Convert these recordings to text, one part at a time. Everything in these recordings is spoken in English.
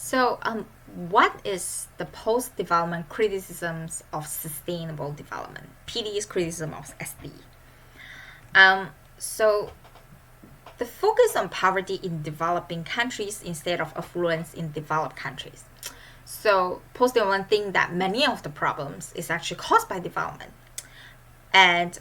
So, what is the post-development criticisms of sustainable development? PD's criticism of SD. So, the focus on poverty in developing countries instead of affluence in developed countries. So, post-development think that many of the problems is actually caused by development. And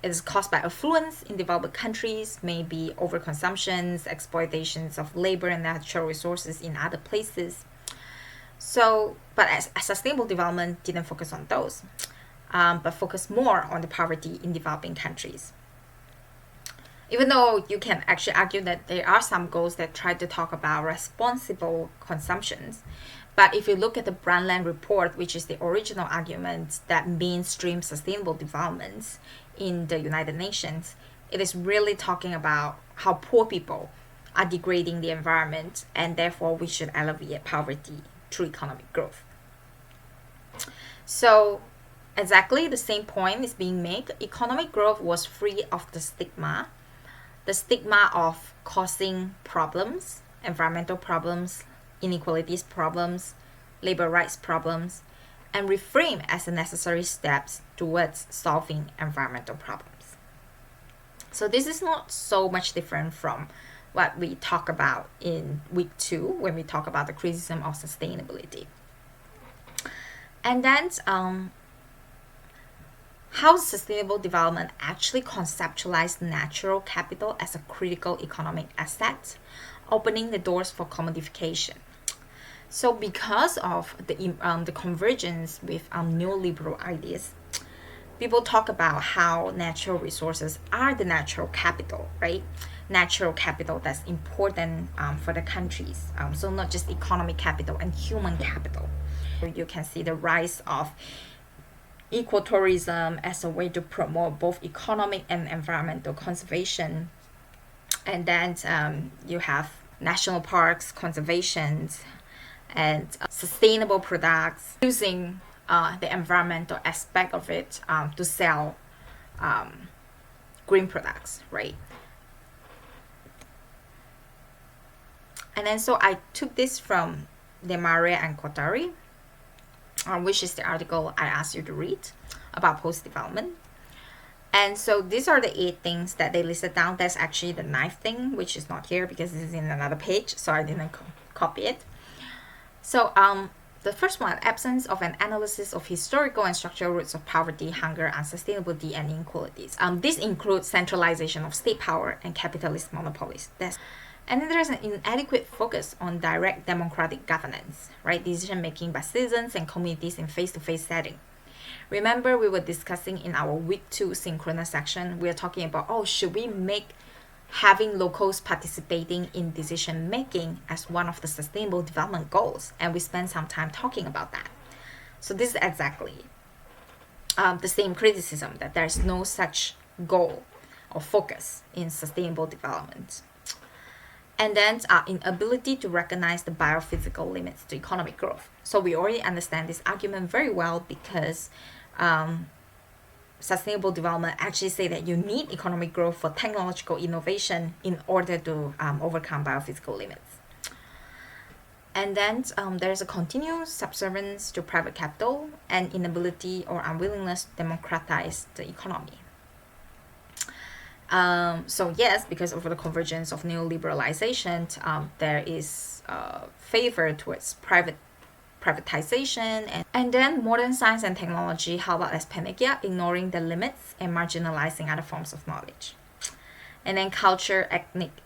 it is caused by affluence in developed countries, maybe overconsumptions, exploitations of labor and natural resources in other places. So, but as sustainable development didn't focus on those, but focus more on the poverty in developing countries. Even though you can actually argue that there are some goals that try to talk about responsible consumptions, but if you look at the Brundtland report, which is the original argument that mainstream sustainable development in the United Nations, it is really talking about how poor people are degrading the environment, and therefore we should alleviate poverty through economic growth. So exactly the same point is being made. Economic growth was free of the stigma of causing problems, environmental problems, inequalities problems, labor rights problems, and reframed as the necessary steps towards solving environmental problems. So this is not so much different from what we talk about in week 2 when we talk about the criticism of sustainability. And then how sustainable development actually conceptualized natural capital as a critical economic asset, opening the doors for commodification. So because of the convergence with neoliberal ideas, people talk about how natural resources are the natural capital, right? Natural capital that's important for the countries. So not just economic capital and human capital. You can see the rise of ecotourism as a way to promote both economic and environmental conservation. And then you have national parks, conservations, and sustainable products, using the environmental aspect of it to sell green products, right? And then so I took this from Demaria and Kotari, which is the article I asked you to read about post-development. And so these are the 8 things that they listed down. There's actually the 9th thing, which is not here because this is in another page, so I didn't copy it. So the first one, absence of an analysis of historical and structural roots of poverty, hunger, unsustainability, and inequalities. This includes centralization of state power and capitalist monopolies. And then there's an inadequate focus on direct democratic governance, right? Decision making by citizens and communities in face-to-face setting. Remember, we were discussing in our week 2 synchronous section, we are talking about, should we make having locals participating in decision making as one of the sustainable development goals? And we spent some time talking about that. So this is exactly the same criticism, that there's no such goal or focus in sustainable development. And then inability to recognize the biophysical limits to economic growth. So we already understand this argument very well because sustainable development actually say that you need economic growth for technological innovation in order to overcome biophysical limits. And then there's a continuous subservience to private capital and inability or unwillingness to democratize the economy. So yes, because of the convergence of neoliberalization, there is favor towards privatization, and then modern science and technology held out as panacea, ignoring the limits and marginalizing other forms of knowledge. And then culture,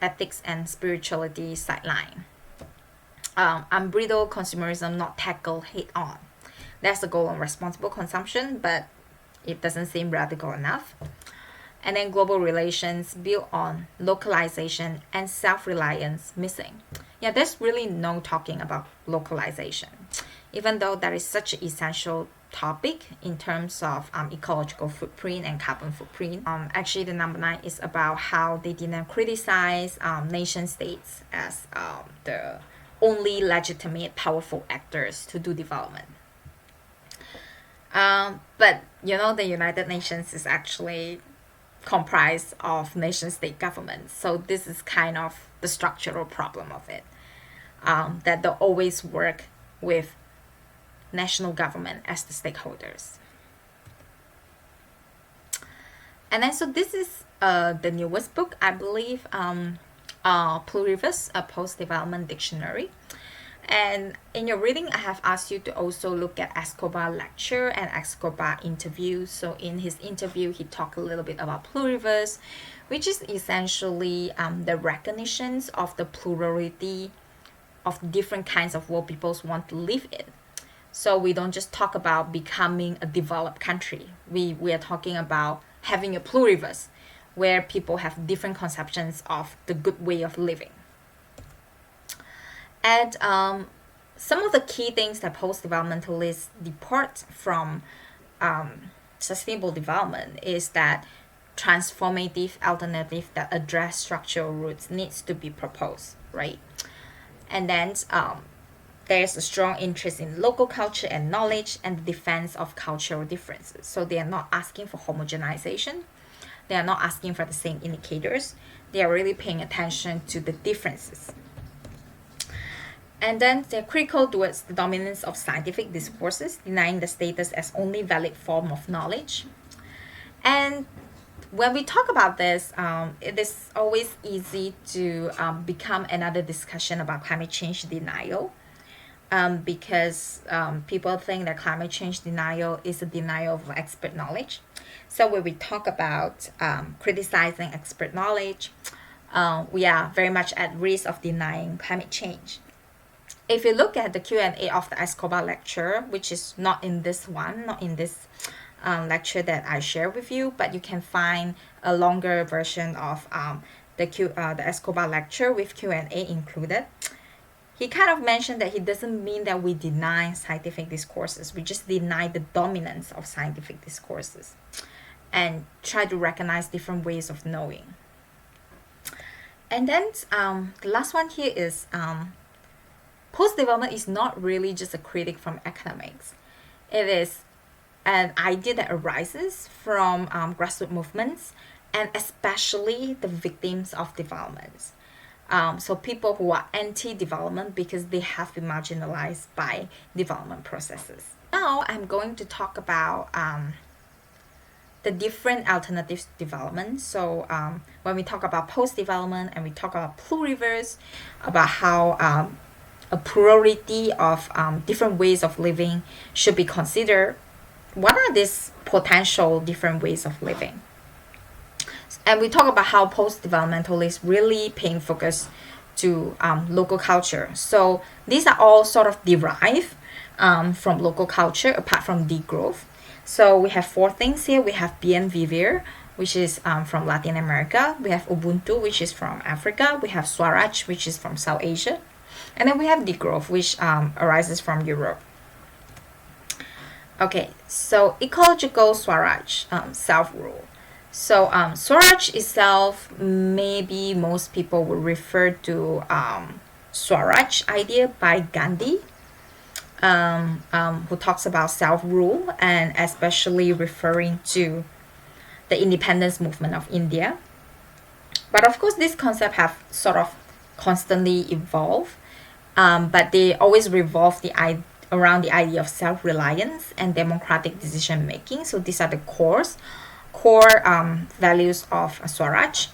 ethics, and spirituality sideline. Unbridled consumerism not tackled head on. That's the goal on responsible consumption, but it doesn't seem radical enough. And then global relations built on localization and self-reliance missing. Yeah, there's really no talking about localization, even though that is such an essential topic in terms of ecological footprint and carbon footprint. Actually, the number 9 is about how they didn't criticize nation states as the only legitimate powerful actors to do development. But the United Nations is actually comprised of nation-state governments. So this is kind of the structural problem of it. that they'll always work with national government as the stakeholders. And then so this is the newest book, I believe, Pluribus, a post-development dictionary. And in your reading, I have asked you to also look at Escobar lecture and Escobar interview. So in his interview, he talked a little bit about pluribus, which is essentially the recognitions of the plurality of different kinds of world peoples want to live in. So we don't just talk about becoming a developed country. We are talking about having a pluribus, where people have different conceptions of the good way of living. And some of the key things that post-developmentalists depart from sustainable development is that transformative alternative that address structural roots needs to be proposed, right? And then there's a strong interest in local culture and knowledge and the defense of cultural differences. So they are not asking for homogenization. They are not asking for the same indicators. They are really paying attention to the differences. And then they're critical towards the dominance of scientific discourses, denying the status as only valid form of knowledge. And when we talk about this, it is always easy to become another discussion about climate change denial, because people think that climate change denial is a denial of expert knowledge. So when we talk about criticizing expert knowledge, we are very much at risk of denying climate change. If you look at the Q&A of the Escobar lecture, which is not in this lecture that I share with you, but you can find a longer version of the Escobar lecture with Q&A included. He kind of mentioned that he doesn't mean that we deny scientific discourses. We just deny the dominance of scientific discourses and try to recognize different ways of knowing. And then the last one here is post-development is not really just a critic from academics. It is an idea that arises from grassroots movements and especially the victims of developments. So people who are anti-development because they have been marginalized by development processes. Now I'm going to talk about the different alternatives to development. So when we talk about post-development and we talk about pluribus, about how a plurality of different ways of living should be considered, what are these potential different ways of living? And we talk about how post-developmentalists really paying focus to local culture. So these are all sort of derived from local culture apart from degrowth. So we have 4 things here. We have Buen Vivir, which is from Latin America. We have Ubuntu, which is from Africa. We have Swaraj, which is from South Asia. And then we have degrowth, which arises from Europe. Okay, so ecological Swaraj, self-rule. So Swaraj itself, maybe most people would refer to Swaraj idea by Gandhi, who talks about self-rule and especially referring to the independence movement of India. But of course, this concept have sort of constantly evolved, but they always revolve around the idea of self-reliance and democratic decision-making. So these are the core values of Swaraj.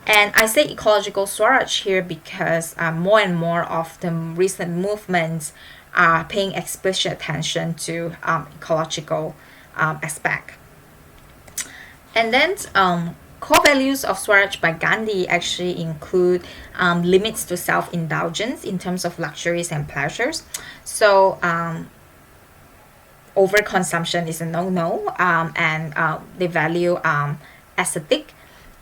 And I say ecological Swaraj here because more and more of the recent movements are paying explicit attention to ecological aspect. And then core values of Swaraj by Gandhi actually include limits to self-indulgence in terms of luxuries and pleasures. So overconsumption is a no-no, and they value aesthetic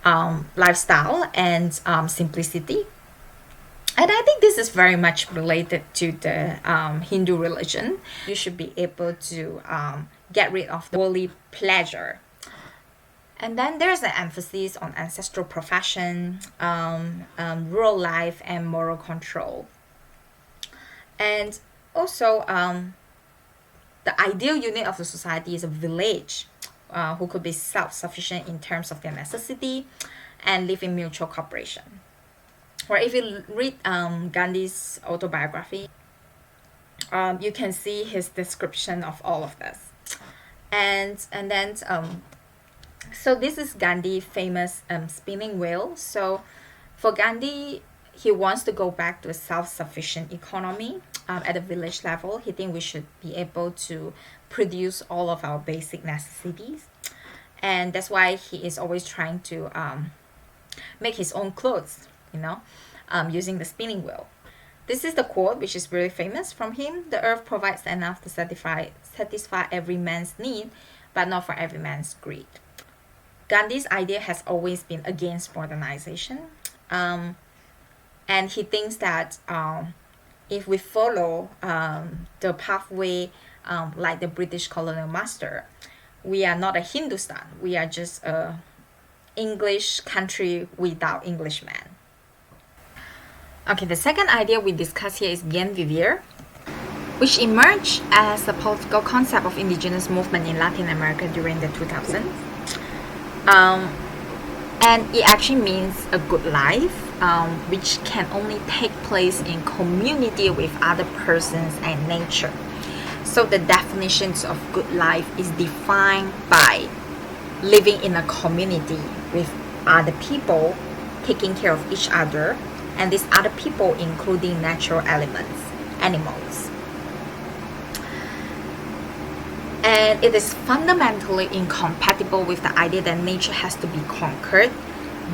lifestyle and simplicity. And I think this is very much related to the Hindu religion. You should be able to get rid of the worldly pleasure. And then there's an emphasis on ancestral profession, rural life, and moral control. And also, the ideal unit of the society is a village who could be self-sufficient in terms of their necessity and live in mutual cooperation. Or if you read Gandhi's autobiography, you can see his description of all of this. And then so this is Gandhi's famous spinning wheel. So for Gandhi, he wants to go back to a self-sufficient economy at a village level. He thinks we should be able to produce all of our basic necessities, and that's why he is always trying to make his own clothes, using the spinning wheel. This is the quote, which is really famous from him: "The earth provides enough to satisfy every man's need, but not for every man's greed." Gandhi's idea has always been against modernization, and he thinks that if we follow the pathway like the British colonial master, we are not a Hindustan. We are just a English country without Englishmen. Okay, the second idea we discuss here is Buen Vivir, which emerged as a political concept of indigenous movement in Latin America during the 2000s. And it actually means a good life, which can only take place in community with other persons and nature. So the definitions of good life is defined by living in a community with other people, taking care of each other, and these other people including natural elements, animals. And it is fundamentally incompatible with the idea that nature has to be conquered,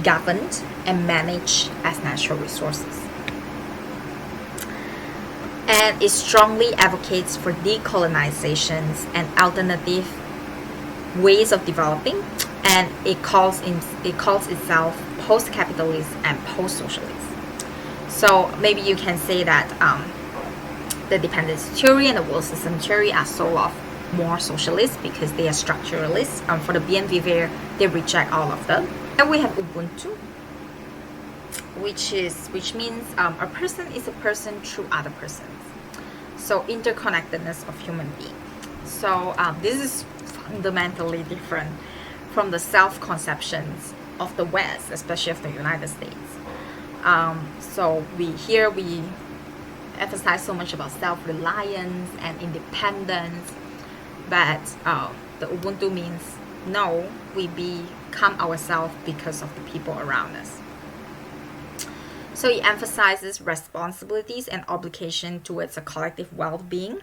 governed, and managed as natural resources. And it strongly advocates for decolonizations and alternative ways of developing, and it calls itself post-capitalist and post-socialist. So maybe you can say that the dependency theory and the world system theory are sort of more socialist because they are structuralists. For the Buen Vivir, they reject all of them. And we have Ubuntu, which means a person is a person through other persons. So interconnectedness of human beings. So this is fundamentally different from the self-conceptions of the West, especially of the United States. So we emphasize so much about self-reliance and independence, but the Ubuntu means no, we become ourselves because of the people around us. So it emphasizes responsibilities and obligation towards a collective well-being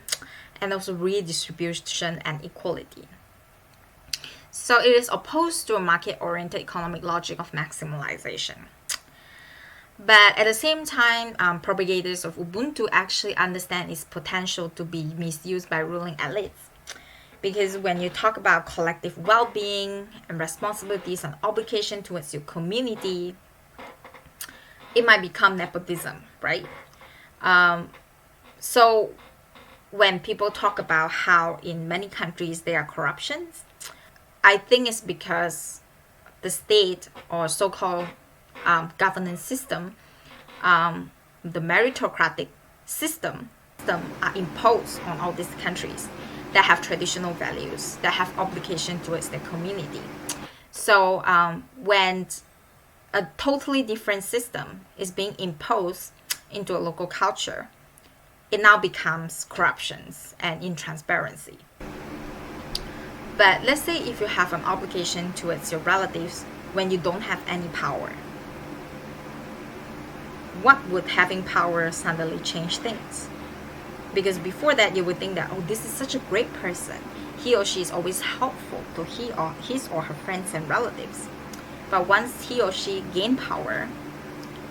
and also redistribution and equality. So it is opposed to a market-oriented economic logic of maximalization. But at the same time, propagators of Ubuntu actually understand its potential to be misused by ruling elites. Because when you talk about collective well-being and responsibilities and obligation towards your community, it might become nepotism, right? So when people talk about how in many countries there are corruptions, I think it's because the state or so-called governance system, the meritocratic system are imposed on all these countries that have traditional values, that have obligation towards their community. So when a totally different system is being imposed into a local culture, it now becomes corruptions and intransparency. But let's say if you have an obligation towards your relatives when you don't have any power, what would having power suddenly change things? Because before that, you would think that, oh, this is such a great person. He or she is always helpful to his or her friends and relatives. But once he or she gain power,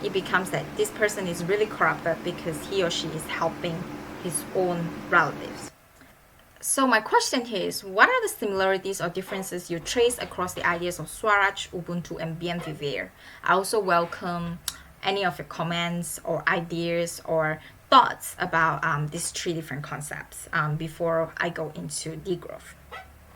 it becomes that this person is really corrupted because he or she is helping his own relatives. So my question here is, what are the similarities or differences you trace across the ideas of Swaraj, Ubuntu, and Buen Vivir? I also welcome any of your comments or ideas or thoughts about these three different concepts before I go into degrowth.